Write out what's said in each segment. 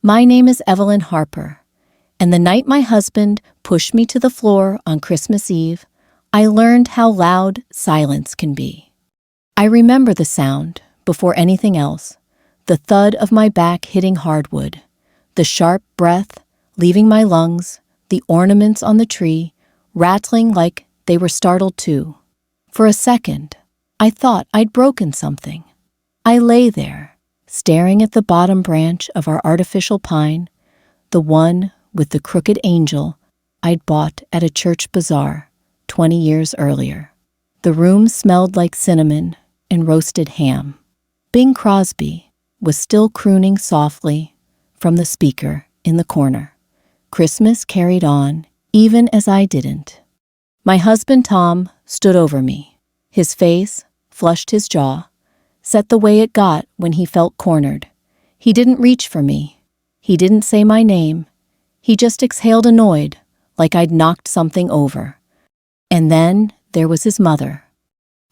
My name is Evelyn Harper, and the night my husband pushed me to the floor on Christmas Eve, I learned how loud silence can be. I remember the sound, before anything else, the thud of my back hitting hardwood, the sharp breath leaving my lungs, the ornaments on the tree rattling like they were startled too. For a second, I thought I'd broken something. I lay there, staring at the bottom branch of our artificial pine, the one with the crooked angel I'd bought at a church bazaar 20 years earlier. The room smelled like cinnamon and roasted ham. Bing Crosby was still crooning softly from the speaker in the corner. Christmas carried on, even as I didn't. My husband Tom stood over me. His face flushed his jaw, set the way it got when he felt cornered. He didn't reach for me. He didn't say my name. He just exhaled annoyed, like I'd knocked something over. And then there was his mother.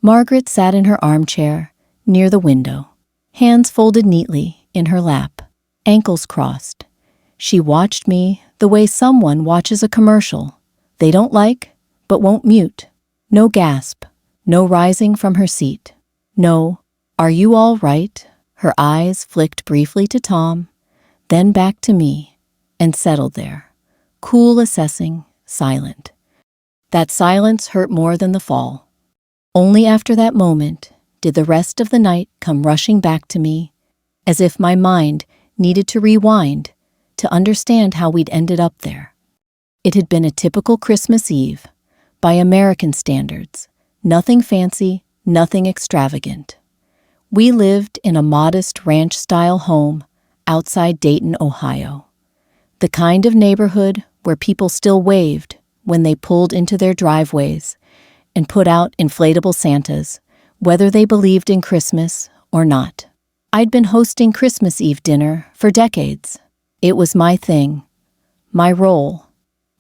Margaret sat in her armchair near the window, hands folded neatly in her lap, ankles crossed. She watched me the way someone watches a commercial they don't like, but won't mute. No gasp, no rising from her seat. No, "Are you all right?" Her eyes flicked briefly to Tom, then back to me, and settled there, cool, assessing, silent. That silence hurt more than the fall. Only after that moment did the rest of the night come rushing back to me, as if my mind needed to rewind to understand how we'd ended up there. It had been a typical Christmas Eve, by American standards, nothing fancy, nothing extravagant. We lived in a modest ranch-style home outside Dayton, Ohio. The kind of neighborhood where people still waved when they pulled into their driveways and put out inflatable Santas, whether they believed in Christmas or not. I'd been hosting Christmas Eve dinner for decades. It was my thing, my role,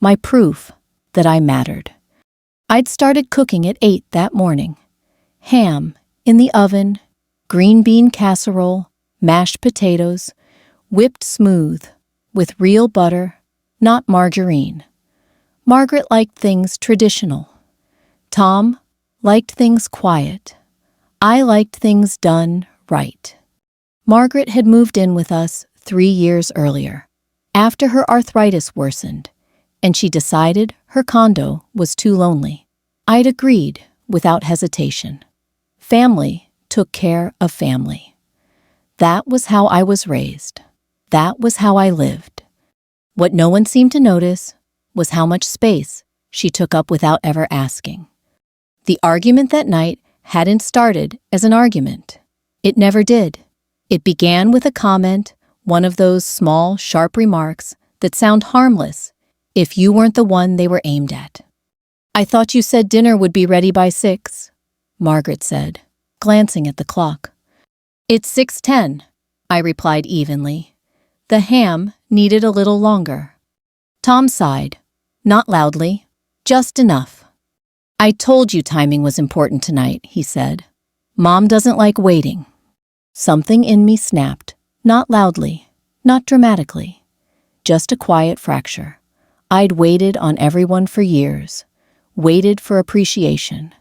my proof that I mattered. I'd started cooking at 8 that morning. Ham in the oven, green bean casserole, mashed potatoes, whipped smooth, with real butter, not margarine. Margaret liked things traditional. Tom liked things quiet. I liked things done right. Margaret had moved in with us 3 years earlier, after her arthritis worsened, and she decided her condo was too lonely. I'd agreed without hesitation. Family took care of family. That was how I was raised. That was how I lived. What no one seemed to notice was how much space she took up without ever asking. The argument that night hadn't started as an argument. It never did. It began with a comment, one of those small, sharp remarks that sound harmless if you weren't the one they were aimed at. "I thought you said dinner would be ready by 6, Margaret said, glancing at the clock. "It's 6:10, I replied evenly. The ham needed a little longer. Tom sighed, not loudly, just enough. "I told you timing was important tonight," he said. "Mom doesn't like waiting." Something in me snapped, not loudly, not dramatically, just a quiet fracture. I'd waited on everyone for years, waited for appreciation,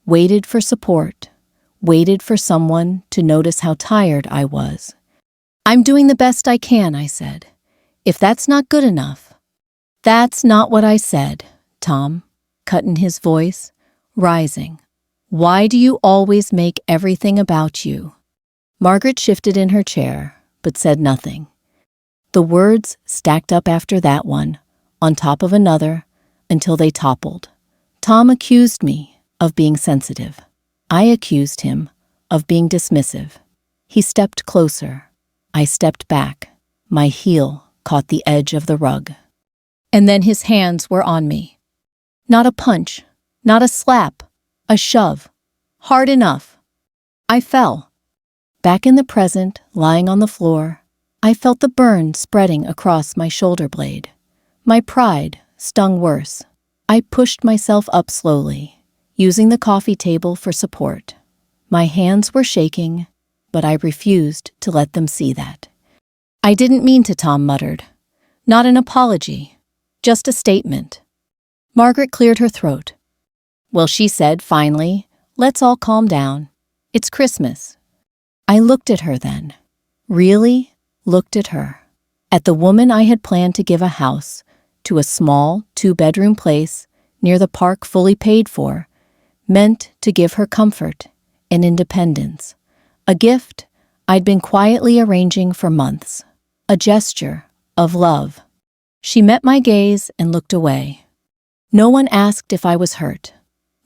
waited for support, waited for someone to notice how tired I was. "I'm doing the best I can," I said. "If that's not good enough." "That's not what I said," Tom cut in his voice, rising. "Why do you always make everything about you?" Margaret shifted in her chair, but said nothing. The words stacked up after that one, on top of another, until they toppled. Tom accused me of being sensitive. I accused him of being dismissive. He stepped closer. I stepped back. My heel caught the edge of the rug. And then his hands were on me. Not a punch, not a slap, a shove. Hard enough. I fell. Back in the present, lying on the floor, I felt the burn spreading across my shoulder blade. My pride stung worse. I pushed myself up slowly, using the coffee table for support. My hands were shaking, but I refused to let them see that. "I didn't mean to," Tom muttered. "Not an apology, just a statement." Margaret cleared her throat. "Well," she said finally, "let's all calm down. It's Christmas." I looked at her then. Really looked at her. At the woman I had planned to give a house, to a small 2-bedroom place near the park fully paid for, meant to give her comfort and independence. A gift I'd been quietly arranging for months. A gesture of love. She met my gaze and looked away. No one asked if I was hurt.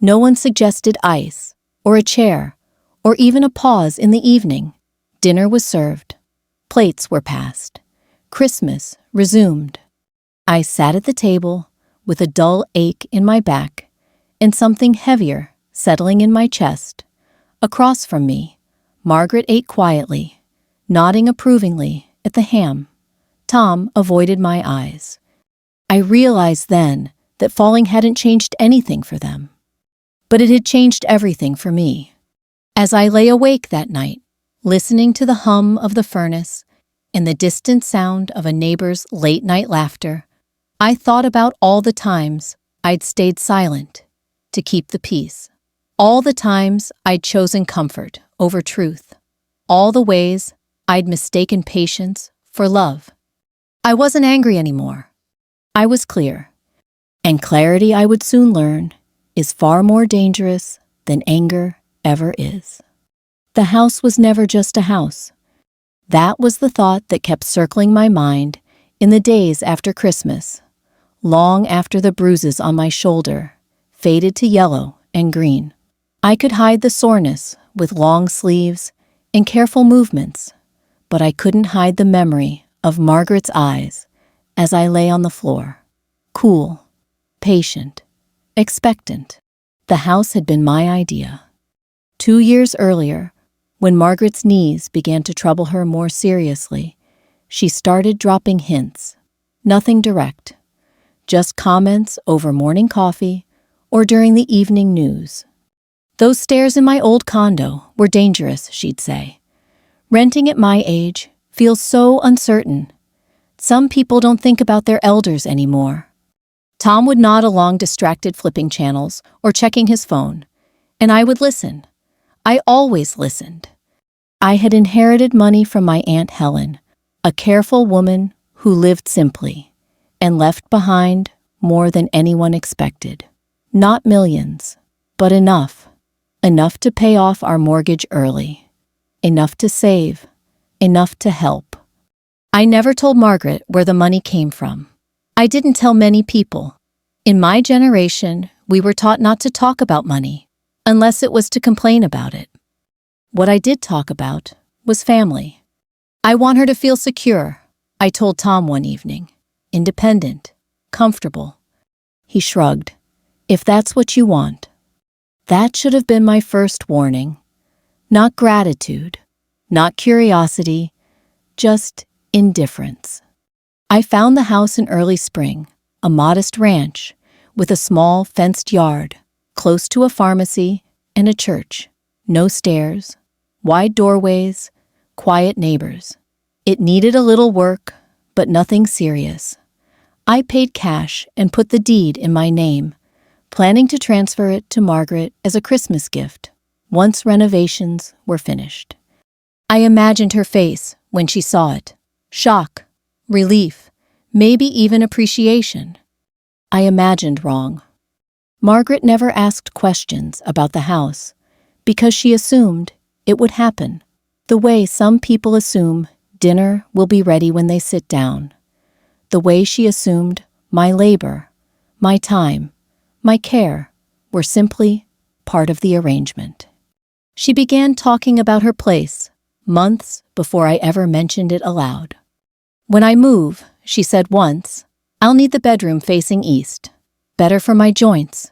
No one suggested ice, or a chair, or even a pause in the evening. Dinner was served. Plates were passed. Christmas resumed. I sat at the table with a dull ache in my back and something heavier settling in my chest. Across from me, Margaret ate quietly, nodding approvingly at the ham. Tom avoided my eyes. I realized then that falling hadn't changed anything for them. But it had changed everything for me. As I lay awake that night, listening to the hum of the furnace and the distant sound of a neighbor's late-night laughter, I thought about all the times I'd stayed silent to keep the peace. All the times I'd chosen comfort over truth. All the ways I'd mistaken patience for love. I wasn't angry anymore. I was clear. And clarity, I would soon learn, is far more dangerous than anger ever is. The house was never just a house. That was the thought that kept circling my mind in the days after Christmas, long after the bruises on my shoulder faded to yellow and green. I could hide the soreness with long sleeves and careful movements, but I couldn't hide the memory of Margaret's eyes as I lay on the floor, cool, patient, expectant. The house had been my idea. 2 years earlier, when Margaret's knees began to trouble her more seriously, she started dropping hints. Nothing direct, just comments over morning coffee or during the evening news. "Those stairs in my old condo were dangerous," she'd say. "Renting at my age feels so uncertain. Some people don't think about their elders anymore." Tom would nod along, distracted, flipping channels or checking his phone, and I would listen. I always listened. I had inherited money from my Aunt Helen, a careful woman who lived simply and left behind more than anyone expected. Not millions, but enough. Enough to pay off our mortgage early. Enough to save. Enough to help. I never told Margaret where the money came from. I didn't tell many people. In my generation, we were taught not to talk about money, unless it was to complain about it. What I did talk about was family. "I want her to feel secure," I told Tom one evening. "Independent, comfortable." He shrugged. "If that's what you want." That should have been my first warning. Not gratitude, not curiosity, just indifference. I found the house in early spring, a modest ranch with a small fenced yard, close to a pharmacy and a church. No stairs, wide doorways, quiet neighbors. It needed a little work, but nothing serious. I paid cash and put the deed in my name, planning to transfer it to Margaret as a Christmas gift once renovations were finished. I imagined her face when she saw it. Shock, relief, maybe even appreciation. I imagined wrong. Margaret never asked questions about the house because she assumed it would happen, the way some people assume dinner will be ready when they sit down, the way she assumed my labor, my time, my care were simply part of the arrangement. She began talking about her place months before I ever mentioned it aloud. "When I move," she said once, "I'll need the bedroom facing east. Better for my joints."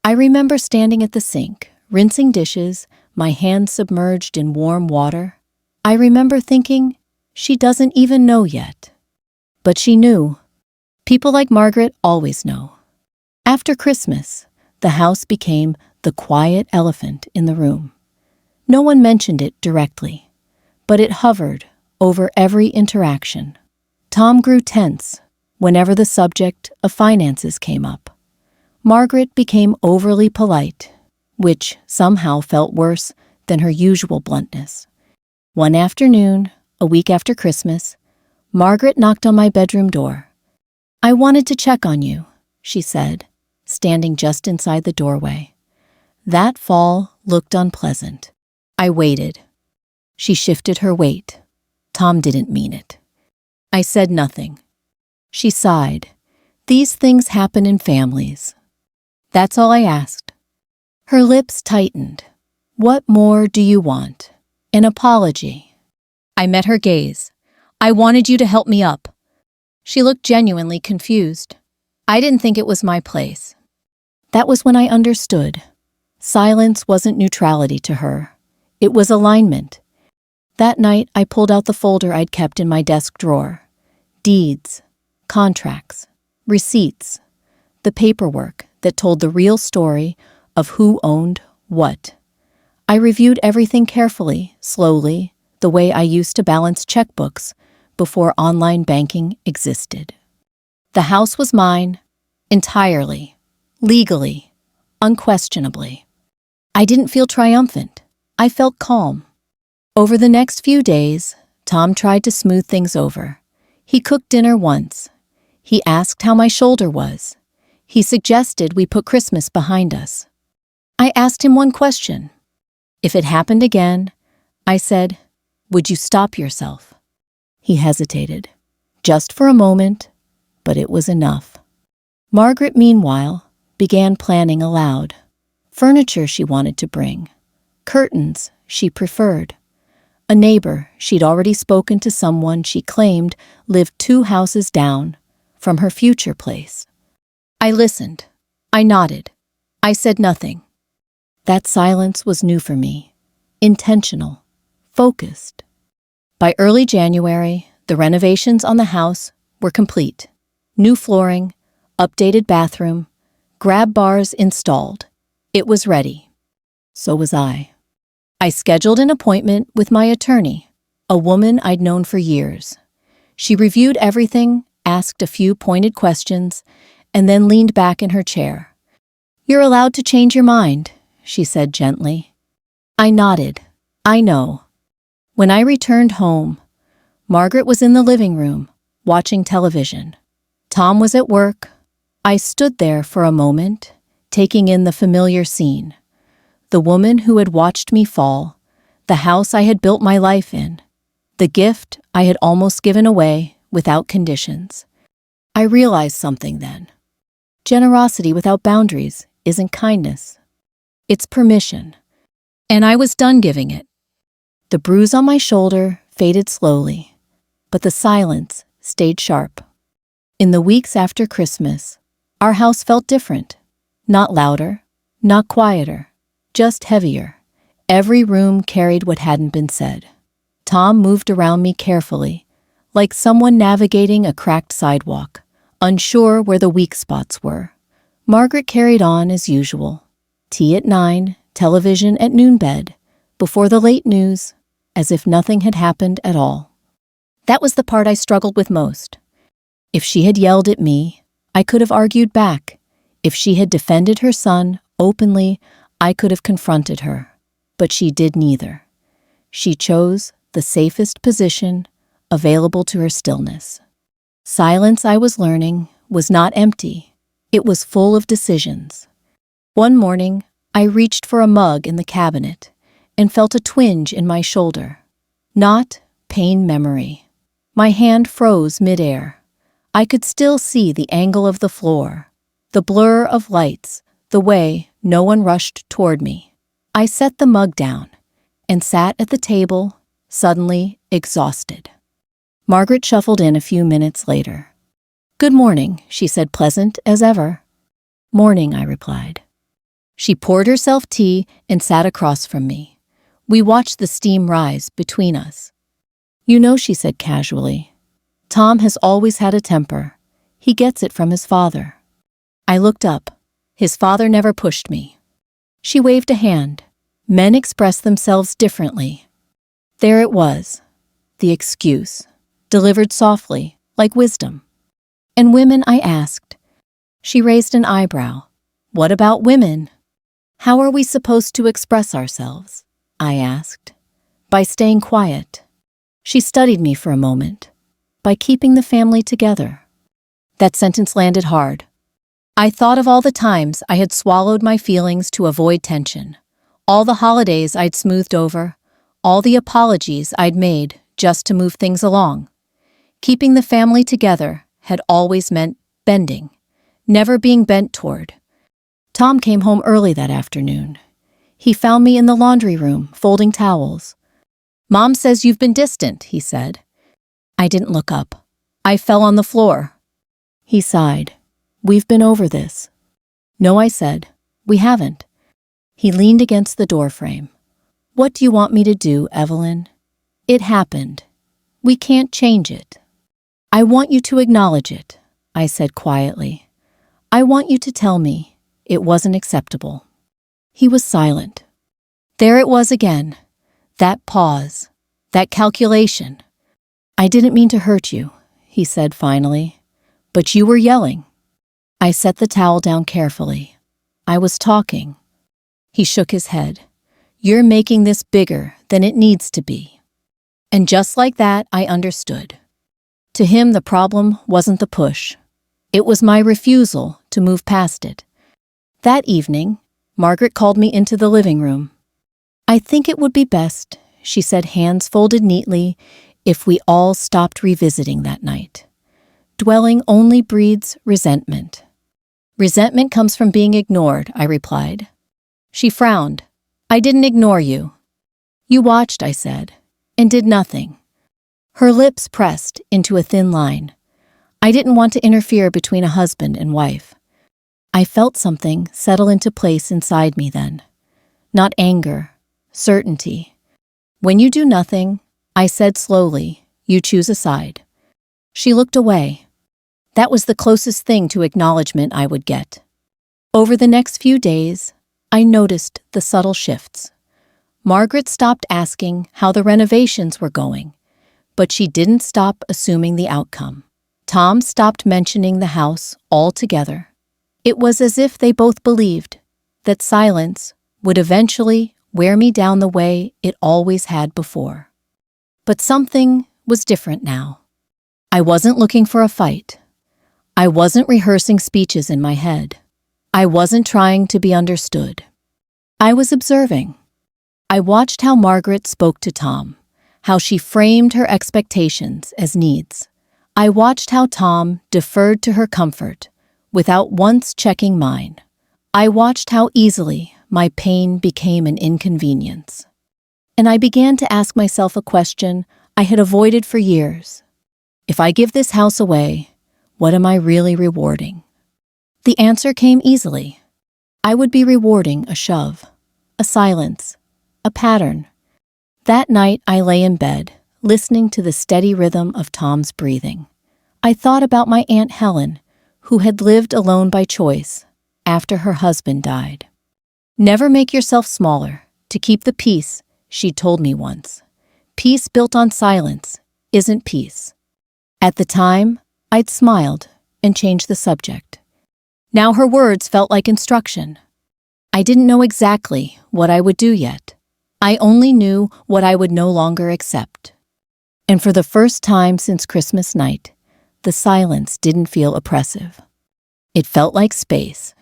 I remember standing at the sink, rinsing dishes, my hands submerged in warm water. I remember thinking, she doesn't even know yet. But she knew. People like Margaret always know. After Christmas, the house became the quiet elephant in the room. No one mentioned it directly, but it hovered over every interaction. Tom grew tense whenever the subject of finances came up. Margaret became overly polite, which somehow felt worse than her usual bluntness. One afternoon, a week after Christmas, Margaret knocked on my bedroom door. "I wanted to check on you," she said, standing just inside the doorway. That fall looked unpleasant. I waited. She shifted her weight. Tom didn't mean it. I said nothing. She sighed. "These things happen in families." That's all I asked. Her lips tightened. "What more do you want?" "An apology." I met her gaze. "I wanted you to help me up." She looked genuinely confused. I didn't think it was my place. That was when I understood. Silence wasn't neutrality to her. It was alignment. That night, I pulled out the folder I'd kept in my desk drawer. Deeds, contracts, receipts, the paperwork that told the real story of who owned what. I reviewed everything carefully, slowly, the way I used to balance checkbooks before online banking existed. The house was mine, entirely, legally, unquestionably. I didn't feel triumphant. I felt calm. Over the next few days, Tom tried to smooth things over. He cooked dinner once. He asked how my shoulder was. He suggested we put Christmas behind us. I asked him one question. If it happened again, I said, "Would you stop yourself?" He hesitated, just for a moment, but it was enough. Margaret, meanwhile, began planning aloud. Furniture she wanted to bring. Curtains she preferred. A neighbor she'd already spoken to someone she claimed lived 2 houses down from her future place. I listened. I nodded. I said nothing. That silence was new for me. Intentional. Focused. By early January, the renovations on the house were complete. New flooring, updated bathroom, grab bars installed. It was ready. So was I. I scheduled an appointment with my attorney, a woman I'd known for years. She reviewed everything, asked a few pointed questions, and then leaned back in her chair. "You're allowed to change your mind," she said gently. I nodded. I know. When I returned home, Margaret was in the living room, watching television. Tom was at work. I stood there for a moment, taking in the familiar scene. The woman who had watched me fall, the house I had built my life in, the gift I had almost given away without conditions. I realized something then. Generosity without boundaries isn't kindness. It's permission. And I was done giving it. The bruise on my shoulder faded slowly, but the silence stayed sharp. In the weeks after Christmas, our house felt different. Not louder, not quieter, just heavier. Every room carried what hadn't been said. Tom moved around me carefully, like someone navigating a cracked sidewalk, unsure where the weak spots were. Margaret carried on as usual. Tea at 9, television at noontide, before the late news, as if nothing had happened at all. That was the part I struggled with most. If she had yelled at me, I could have argued back. If she had defended her son openly, I could have confronted her. But she did neither. She chose the safest position available to her stillness. Silence, I was learning, was not empty. It was full of decisions. One morning, I reached for a mug in the cabinet and felt a twinge in my shoulder. Not pain memory. My hand froze midair. I could still see the angle of the floor, the blur of lights, the way no one rushed toward me. I set the mug down and sat at the table, suddenly exhausted. Margaret shuffled in a few minutes later. "Good morning," she said, pleasant as ever. "Morning," I replied. She poured herself tea and sat across from me. We watched the steam rise between us. "You know," she said casually, "Tom has always had a temper. He gets it from his father." I looked up. His father never pushed me. She waved a hand. Men express themselves differently. There it was. the excuse, delivered softly, like wisdom. And women, I asked. She raised an eyebrow. What about women? How are we supposed to express ourselves? I asked. By staying quiet. She studied me for a moment. By keeping the family together. That sentence landed hard. I thought of all the times I had swallowed my feelings to avoid tension, all the holidays I'd smoothed over, all the apologies I'd made just to move things along. Keeping the family together had always meant bending, never being bent toward. Tom came home early that afternoon. He found me in the laundry room, folding towels. "Mom says you've been distant," he said. I didn't look up. I fell on the floor. He sighed. "We've been over this." "No," I said. "We haven't." He leaned against the doorframe. "What do you want me to do, Evelyn? It happened. We can't change it." "I want you to acknowledge it," I said quietly. "I want you to tell me it wasn't acceptable." He was silent. There it was again. That pause. That calculation. "I didn't mean to hurt you," he said finally. "But you were yelling." I set the towel down carefully. "I was talking." He shook his head. "You're making this bigger than it needs to be." And just like that, I understood. To him, the problem wasn't the push. It was my refusal to move past it. That evening, Margaret called me into the living room. "I think it would be best," she said, hands folded neatly, "if we all stopped revisiting that night. Dwelling only breeds resentment." "Resentment comes from being ignored," I replied. She frowned. "I didn't ignore you." "You watched," I said, "and did nothing." Her lips pressed into a thin line. I didn't want to interfere between a husband and wife. I felt something settle into place inside me then. Not anger, certainty. "When you do nothing," I said slowly, "you choose a side." She looked away. That was the closest thing to acknowledgement I would get. Over the next few days, I noticed the subtle shifts. Margaret stopped asking how the renovations were going, but she didn't stop assuming the outcome. Tom stopped mentioning the house altogether. It was as if they both believed that silence would eventually wear me down the way it always had before. But something was different now. I wasn't looking for a fight. I wasn't rehearsing speeches in my head. I wasn't trying to be understood. I was observing. I watched how Margaret spoke to Tom, how she framed her expectations as needs. I watched how Tom deferred to her comfort without once checking mine. I watched how easily my pain became an inconvenience. And I began to ask myself a question I had avoided for years. If I give this house away, what am I really rewarding? The answer came easily. I would be rewarding a shove, a silence, a pattern. That night I lay in bed, listening to the steady rhythm of Tom's breathing. I thought about my Aunt Helen, who had lived alone by choice after her husband died. "Never make yourself smaller to keep the peace," she told me once. "Peace built on silence isn't peace." At the time, I'd smiled and changed the subject. Now her words felt like instruction. I didn't know exactly what I would do yet. I only knew what I would no longer accept. And for the first time since Christmas night, the silence didn't feel oppressive. It felt like space.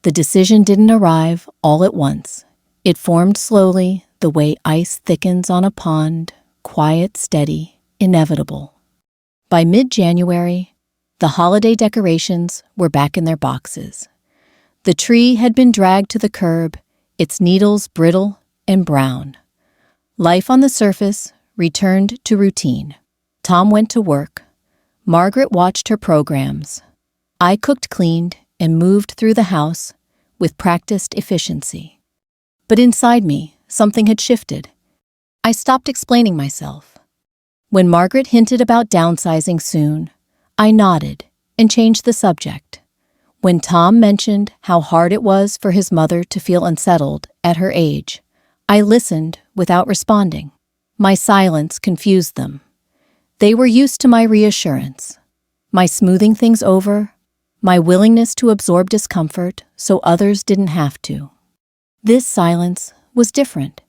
The decision didn't arrive all at once. It formed slowly, the way ice thickens on a pond, quiet, steady, inevitable. By mid-January, the holiday decorations were back in their boxes. The tree had been dragged to the curb, its needles brittle and brown. Life on the surface returned to routine. Tom went to work. Margaret watched her programs. I cooked, cleaned, and moved through the house with practiced efficiency. But inside me, something had shifted. I stopped explaining myself. When Margaret hinted about downsizing soon, I nodded and changed the subject. When Tom mentioned how hard it was for his mother to feel unsettled at her age, I listened without responding. My silence confused them. They were used to my reassurance, my smoothing things over, my willingness to absorb discomfort so others didn't have to. This silence was different.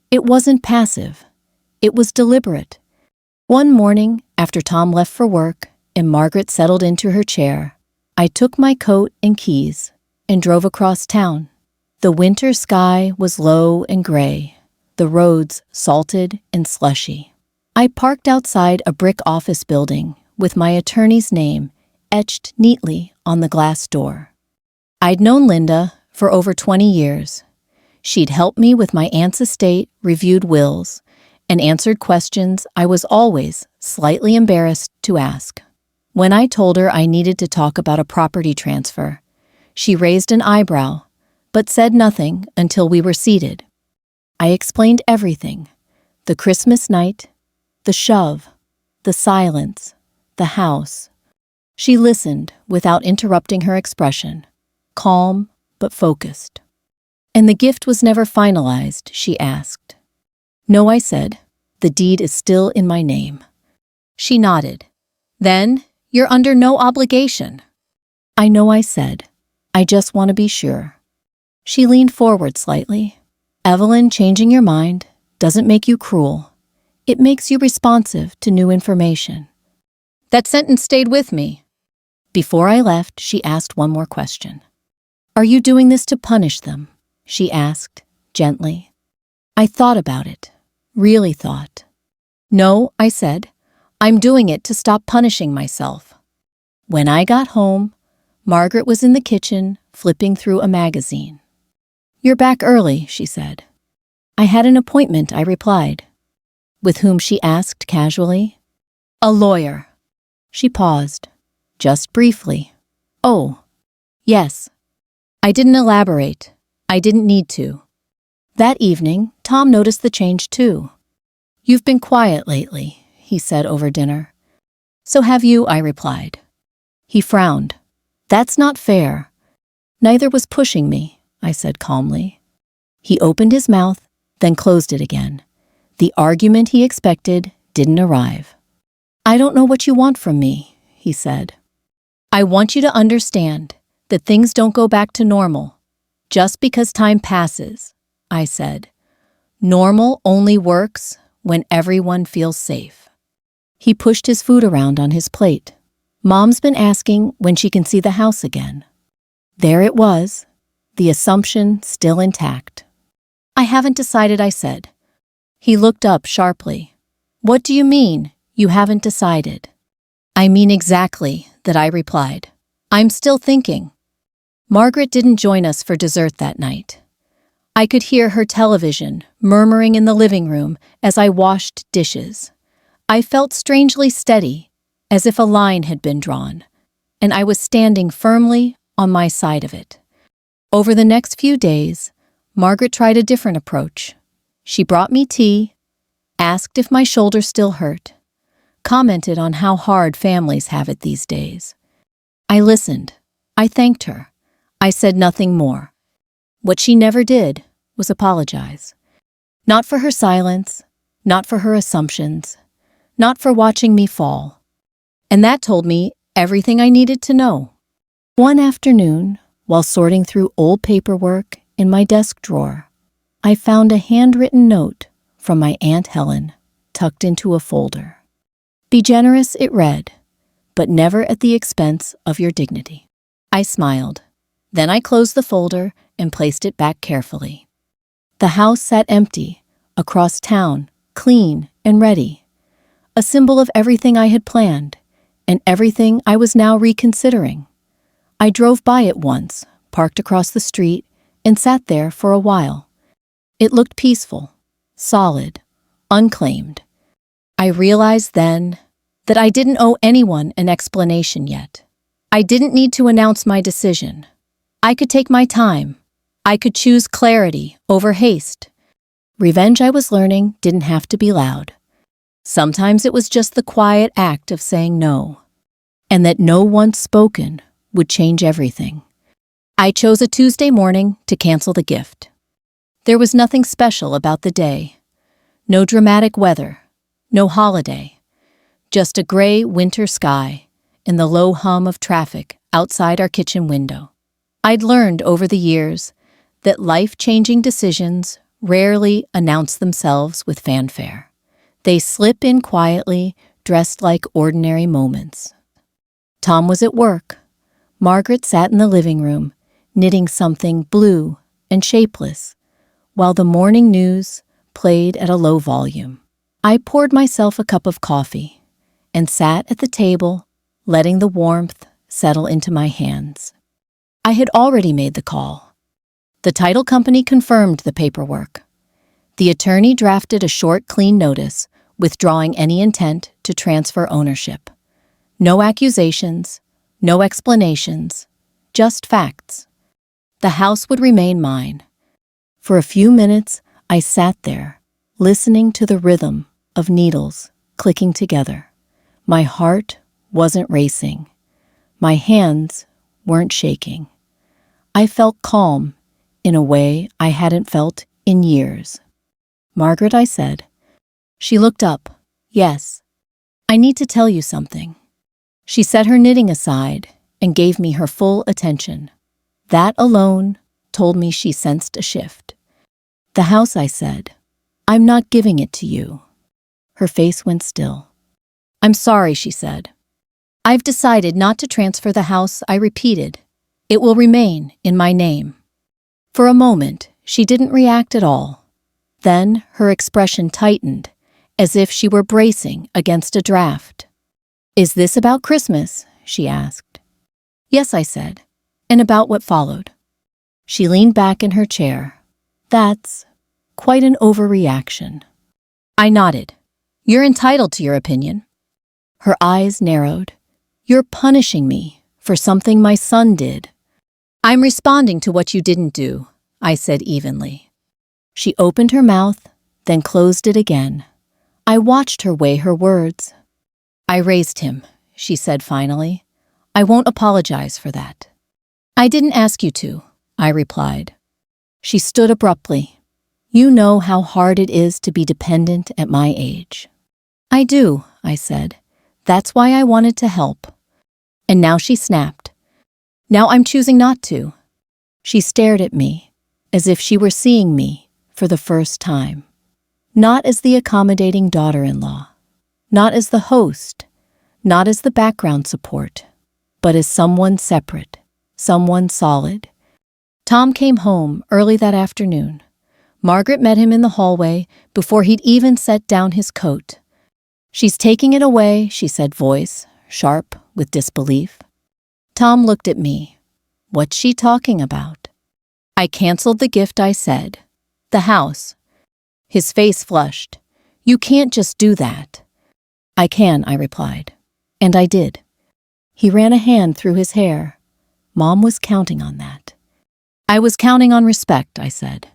It wasn't passive. It was deliberate. One morning, after Tom left for work and Margaret settled into her chair, I took my coat and keys and drove across town. The winter sky was low and gray, the roads salted and slushy. I parked outside a brick office building with my attorney's name etched neatly on the glass door. I'd known Linda for over 20 years. She'd helped me with my aunt's estate, reviewed wills, and answered questions I was always slightly embarrassed to ask. When I told her I needed to talk about a property transfer, she raised an eyebrow, but said nothing until we were seated. I explained everything: the Christmas night, the shove, the silence, the house. She listened without interrupting her expression, calm but focused. "And the gift was never finalized?" she asked. "No," I said. "The deed is still in my name." She nodded. "Then you're under no obligation." "I know," I said. "I just want to be sure." She leaned forward slightly. "Evelyn, changing your mind doesn't make you cruel. It makes you responsive to new information." That sentence stayed with me. Before I left, she asked one more question. "Are you doing this to punish them?" she asked, gently. I thought about it, really thought. "No," I said. "I'm doing it to stop punishing myself." When I got home, Margaret was in the kitchen, flipping through a magazine. "You're back early," she said. "I had an appointment," I replied. "With whom?" she asked casually. "A lawyer." She paused, just briefly. "Oh, yes." I didn't elaborate. I didn't need to. That evening, Tom noticed the change too. "You've been quiet lately," he said over dinner. "So have you," I replied. He frowned. "That's not fair." "Neither was pushing me," I said calmly. He opened his mouth, then closed it again. The argument he expected didn't arrive. "I don't know what you want from me," he said. "I want you to understand that things don't go back to normal just because time passes," I said. "Normal only works when everyone feels safe." He pushed his food around on his plate. "Mom's been asking when she can see the house again." There it was, the assumption still intact. "I haven't decided," I said. He looked up sharply. "What do you mean, you haven't decided?" "I mean exactly that," I replied. "I'm still thinking." Margaret didn't join us for dessert that night. I could hear her television murmuring in the living room as I washed dishes. I felt strangely steady, as if a line had been drawn, and I was standing firmly on my side of it. Over the next few days, Margaret tried a different approach. She brought me tea, asked if my shoulder still hurt, commented on how hard families have it these days. I listened. I thanked her. I said nothing more. What she never did was apologize. Not for her silence, not for her assumptions, not for watching me fall. And that told me everything I needed to know. One afternoon, while sorting through old paperwork in my desk drawer, I found a handwritten note from my Aunt Helen tucked into a folder. "Be generous," it read, "but never at the expense of your dignity." I smiled. Then I closed the folder and placed it back carefully. The house sat empty, across town, clean and ready, a symbol of everything I had planned and everything I was now reconsidering. I drove by it once, parked across the street, and sat there for a while. It looked peaceful, solid, unclaimed. I realized then that I didn't owe anyone an explanation yet. I didn't need to announce my decision. I could take my time. I could choose clarity over haste. Revenge, I was learning, didn't have to be loud. Sometimes it was just the quiet act of saying no, and that no once spoken would change everything. I chose a Tuesday morning to cancel the gift. There was nothing special about the day. No dramatic weather, no holiday, just a gray winter sky and the low hum of traffic outside our kitchen window. I'd learned over the years that life-changing decisions rarely announce themselves with fanfare. They slip in quietly, dressed like ordinary moments. Tom was at work. Margaret sat in the living room, knitting something blue and shapeless, while the morning news played at a low volume. I poured myself a cup of coffee and sat at the table, letting the warmth settle into my hands. I had already made the call. The title company confirmed the paperwork. The attorney drafted a short, clean notice withdrawing any intent to transfer ownership. No accusations, no explanations, just facts. The house would remain mine. For a few minutes, I sat there, listening to the rhythm of needles clicking together. My heart wasn't racing. My hands weren't shaking. I felt calm in a way I hadn't felt in years. "Margaret," I said. She looked up. "Yes, I need to tell you something." She set her knitting aside and gave me her full attention. That alone told me she sensed a shift. "The house," I said. "I'm not giving it to you." Her face went still. "I'm sorry," she said. "I've decided not to transfer the house," I repeated. "It will remain in my name." For a moment, she didn't react at all. Then her expression tightened, as if she were bracing against a draft. "Is this about Christmas?" she asked. "Yes," I said, "and about what followed." She leaned back in her chair. "That's quite an overreaction." I nodded. "You're entitled to your opinion." Her eyes narrowed. "You're punishing me for something my son did." "I'm responding to what you didn't do," I said evenly. She opened her mouth, then closed it again. I watched her weigh her words. "I raised him," she said finally. "I won't apologize for that." "I didn't ask you to," I replied. She stood abruptly. "You know how hard it is to be dependent at my age." "I do," I said. "That's why I wanted to help." And now she snapped. "Now I'm choosing not to." She stared at me, as if she were seeing me for the first time. Not as the accommodating daughter-in-law, not as the host, not as the background support, but as someone separate, someone solid. Tom came home early that afternoon. Margaret met him in the hallway before he'd even set down his coat. "She's taking it away," she said, voice sharp with disbelief. Tom looked at me. "What's she talking about?" "I canceled the gift," I said. "The house." His face flushed. "You can't just do that." "I can," I replied. And I did. He ran a hand through his hair. Mom was counting on that. "I was counting on respect," I said.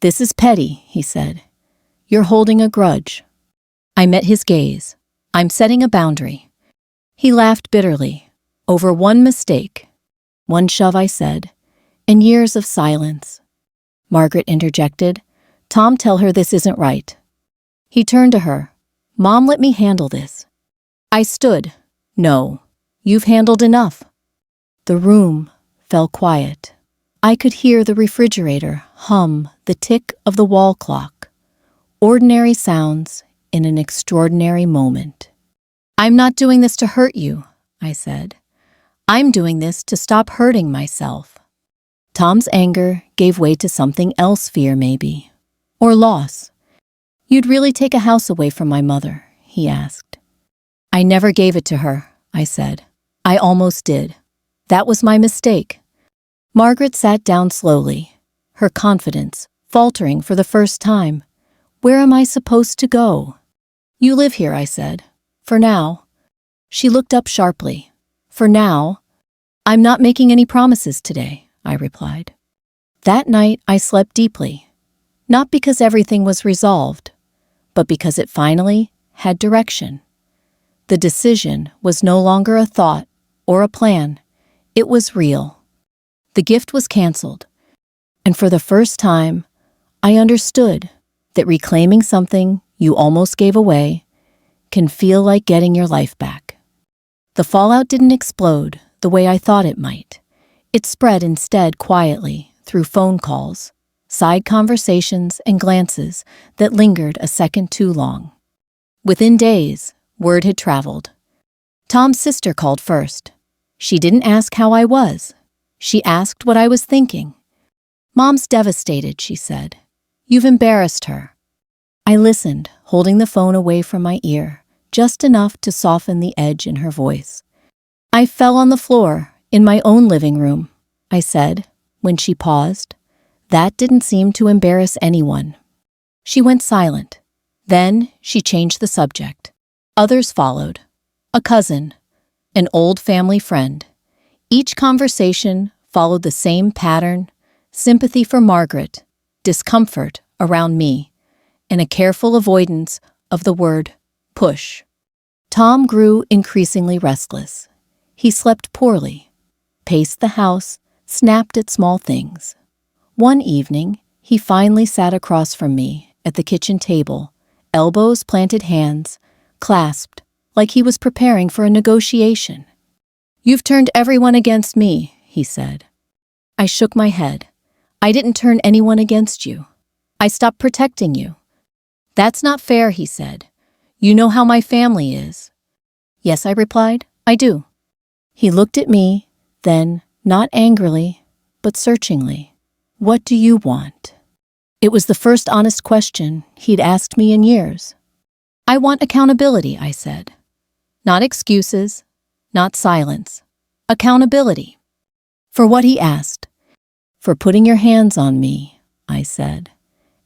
"This is petty," he said. "You're holding a grudge." I met his gaze. "I'm setting a boundary." He laughed bitterly. "Over one mistake." "One shove," I said, and years of silence. Margaret interjected. "Tom, tell her this isn't right." He turned to her. "Mom, let me handle this." I stood. "No, you've handled enough." The room fell quiet. I could hear the refrigerator hum the tick of the wall clock. Ordinary sounds in an extraordinary moment. "I'm not doing this to hurt you," I said. "I'm doing this to stop hurting myself." Tom's anger gave way to something else, fear maybe. Or loss. "You'd really take a house away from my mother?" he asked. "I never gave it to her," I said. "I almost did. That was my mistake." Margaret sat down slowly, her confidence faltering for the first time. "Where am I supposed to go?" "You live here," I said. "For now." She looked up sharply. "For now?" "I'm not making any promises today," I replied. That night I slept deeply, not because everything was resolved, but because it finally had direction. The decision was no longer a thought or a plan. It was real. The gift was canceled, and for the first time, I understood that reclaiming something you almost gave away can feel like getting your life back. The fallout didn't explode the way I thought it might. It spread instead quietly through phone calls, side conversations, and glances that lingered a second too long. Within days, word had traveled. Tom's sister called first. She didn't ask how I was. She asked what I was thinking. "Mom's devastated," she said. "You've embarrassed her." I listened, holding the phone away from my ear, just enough to soften the edge in her voice. "I fell on the floor in my own living room," I said, when she paused. That didn't seem to embarrass anyone. She went silent. Then she changed the subject. Others followed. A cousin, an old family friend. Each conversation followed the same pattern: sympathy for Margaret, discomfort around me, and a careful avoidance of the word push. Tom grew increasingly restless. He slept poorly, paced the house, snapped at small things. One evening, he finally sat across from me at the kitchen table, elbows planted, hands clasped, like he was preparing for a negotiation. "You've turned everyone against me," he said. I shook my head. "I didn't turn anyone against you. I stopped protecting you." "That's not fair," he said. "You know how my family is." "Yes," I replied, "I do." He looked at me, then, not angrily, but searchingly. "What do you want?" It was the first honest question he'd asked me in years. "I want accountability," I said. Not excuses, not silence. Accountability. For what he asked. "For putting your hands on me," I said,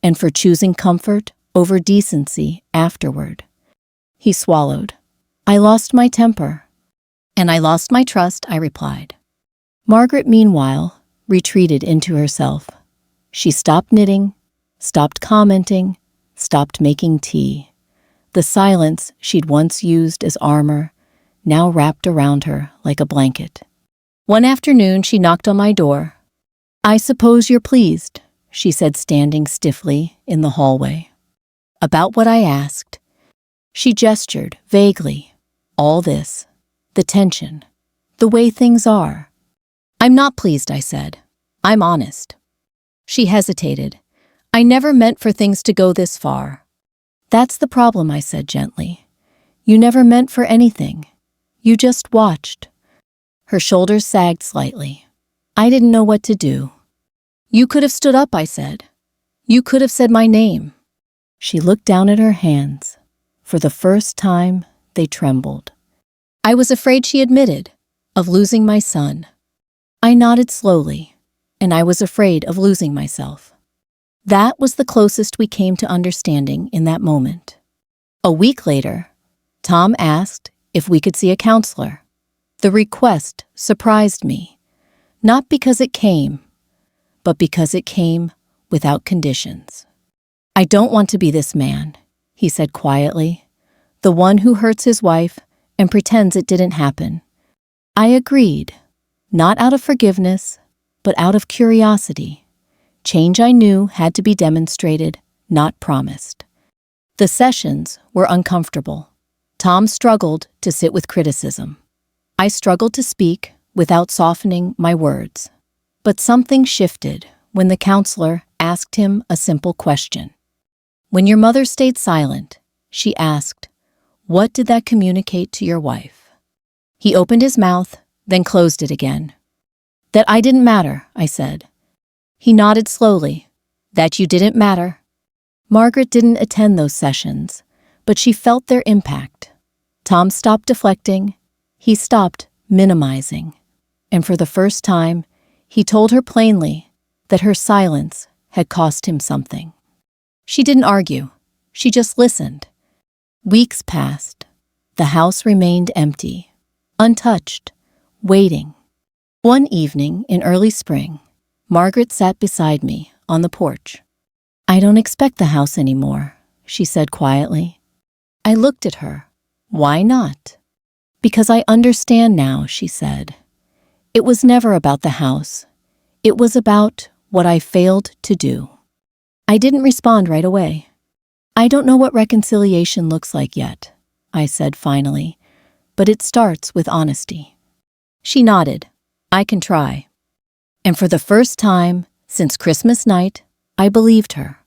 "and for choosing comfort over decency afterward." He swallowed. "I lost my temper." "And I lost my trust," I replied. Margaret, meanwhile, retreated into herself. She stopped knitting, stopped commenting, stopped making tea. The silence she'd once used as armor now wrapped around her like a blanket. One afternoon, she knocked on my door. "I suppose you're pleased," she said, standing stiffly in the hallway. "About what I asked." She gestured vaguely. "All this, the tension, the way things are." "I'm not pleased," I said. "I'm honest." She hesitated. "I never meant for things to go this far." "That's the problem," I said gently. "You never meant for anything. You just watched." Her shoulders sagged slightly. I didn't know what to do. "You could have stood up," I said. "You could have said my name." She looked down at her hands. For the first time, they trembled. "I was afraid," she admitted, "of losing my son." I nodded slowly, and I was afraid of losing myself. That was the closest we came to understanding in that moment. A week later, Tom asked if we could see a counselor. The request surprised me, not because it came, but because it came without conditions. "I don't want to be this man," he said quietly, "the one who hurts his wife and pretends it didn't happen." I agreed, not out of forgiveness, but out of curiosity. Change, I knew, had to be demonstrated, not promised. The sessions were uncomfortable. Tom struggled to sit with criticism. I struggled to speak without softening my words. But something shifted when the counselor asked him a simple question. "When your mother stayed silent," she asked, "what did that communicate to your wife?" He opened his mouth, then closed it again. "That I didn't matter," I said. He nodded slowly. "That you didn't matter." Margaret didn't attend those sessions, but she felt their impact. Tom stopped deflecting. He stopped minimizing. And for the first time, he told her plainly that her silence had cost him something. She didn't argue. She just listened. Weeks passed. The house remained empty, untouched, waiting. One evening in early spring, Margaret sat beside me on the porch. "I don't expect the house anymore," she said quietly. I looked at her. "Why not?" "Because I understand now," she said. "It was never about the house. It was about what I failed to do." I didn't respond right away. I don't know what reconciliation looks like yet, I said finally, but it starts with honesty. She nodded. I can try. And for the first time since Christmas night, I believed her.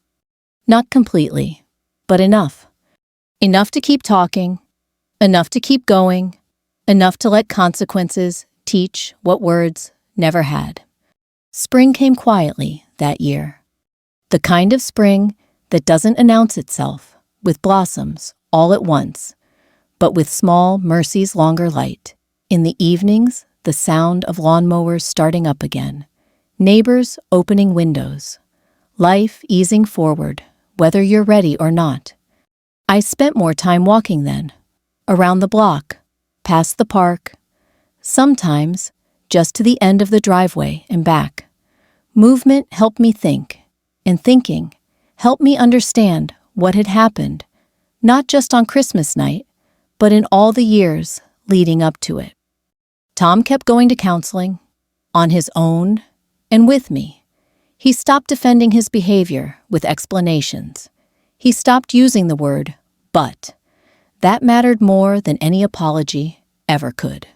Not completely, but enough. Enough to keep talking, enough to keep going, enough to let consequences teach what words never had. Spring came quietly that year. The kind of spring that doesn't announce itself with blossoms all at once, but with small mercies longer light. In the evenings, the sound of lawnmowers starting up again, neighbors opening windows, life easing forward, whether you're ready or not. I spent more time walking then, around the block, past the park, sometimes just to the end of the driveway and back. Movement helped me think, and thinking helped me understand what had happened, not just on Christmas night, but in all the years leading up to it. Tom kept going to counseling, on his own and with me. He stopped defending his behavior with explanations. He stopped using the word but. That mattered more than any apology ever could.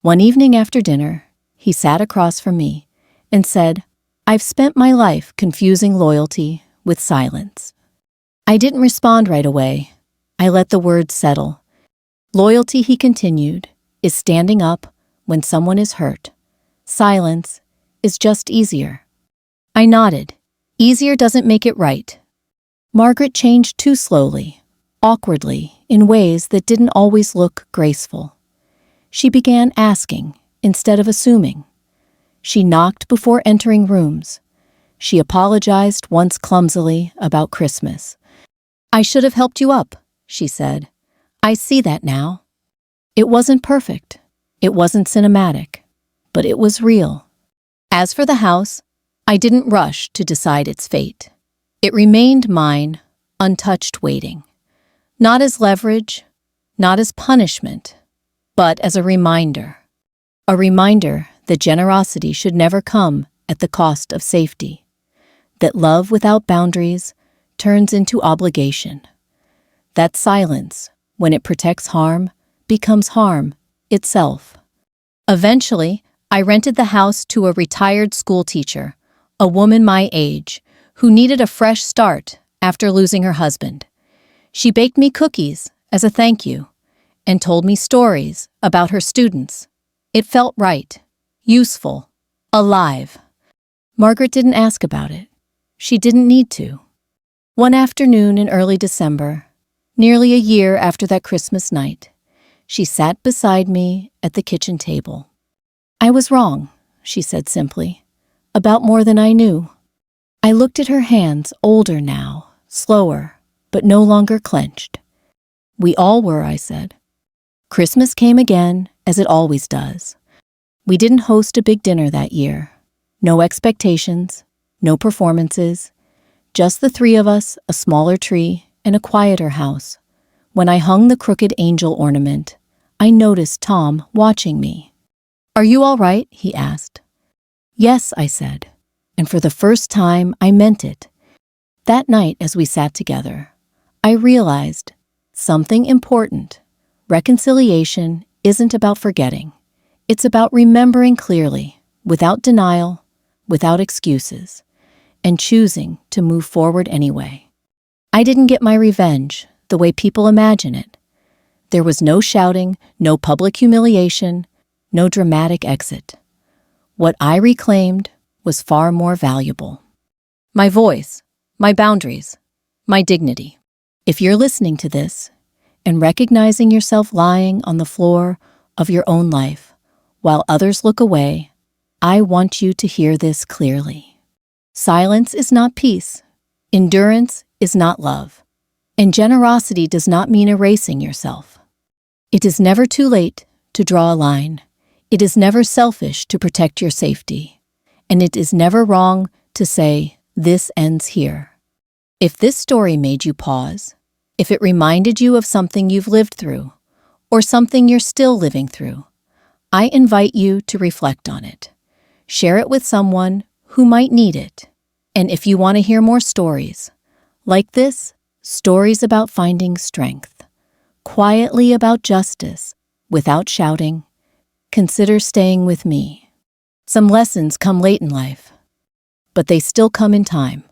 One evening after dinner, he sat across from me and said, "I've spent my life confusing loyalty with silence." I didn't respond right away. I let the words settle. Loyalty, he continued, is standing up when someone is hurt. Silence is just easier. I nodded. Easier doesn't make it right. Margaret changed too slowly, awkwardly, in ways that didn't always look graceful. She began asking instead of assuming. She knocked before entering rooms. She apologized once clumsily about Christmas. "I should have helped you up," she said. "I see that now." It wasn't perfect. It wasn't cinematic. But it was real. As for the house, I didn't rush to decide its fate. It remained mine, untouched, waiting. Not as leverage, not as punishment, but as a reminder. A reminder that generosity should never come at the cost of safety. That love without boundaries turns into obligation. That silence, when it protects harm, becomes harm itself. Eventually, I rented the house to a retired school teacher, a woman my age, who needed a fresh start after losing her husband. She baked me cookies as a thank you and told me stories about her students. It felt right, useful, alive. Margaret didn't ask about it. She didn't need to. One afternoon in early December, nearly a year after that Christmas night, she sat beside me at the kitchen table. "I was wrong," she said simply, "about more than I knew." I looked at her hands, older now, slower, but no longer clenched. "We all were," I said. Christmas came again, as it always does. We didn't host a big dinner that year. No expectations, no performances, just the three of us, a smaller tree, and a quieter house. When I hung the crooked angel ornament, I noticed Tom watching me. "Are you all right?" he asked. "Yes," I said, and for the first time I meant it. That night as we sat together, I realized something important. Reconciliation isn't about forgetting. It's about remembering clearly, without denial, without excuses, and choosing to move forward anyway. I didn't get my revenge the way people imagine it. There was no shouting, no public humiliation, no dramatic exit. What I reclaimed was far more valuable. My voice, my boundaries, my dignity. If you're listening to this and recognizing yourself lying on the floor of your own life while others look away, I want you to hear this clearly. Silence is not peace. Endurance is not love. And generosity does not mean erasing yourself. It is never too late to draw a line. It is never selfish to protect your safety. And it is never wrong to say, "This ends here." If this story made you pause, if it reminded you of something you've lived through, or something you're still living through, I invite you to reflect on it. Share it with someone who might need it. And if you want to hear more stories like this, Stories about finding strength, quietly about justice, without shouting. Consider staying with me. Some lessons come late in life, but they still come in time.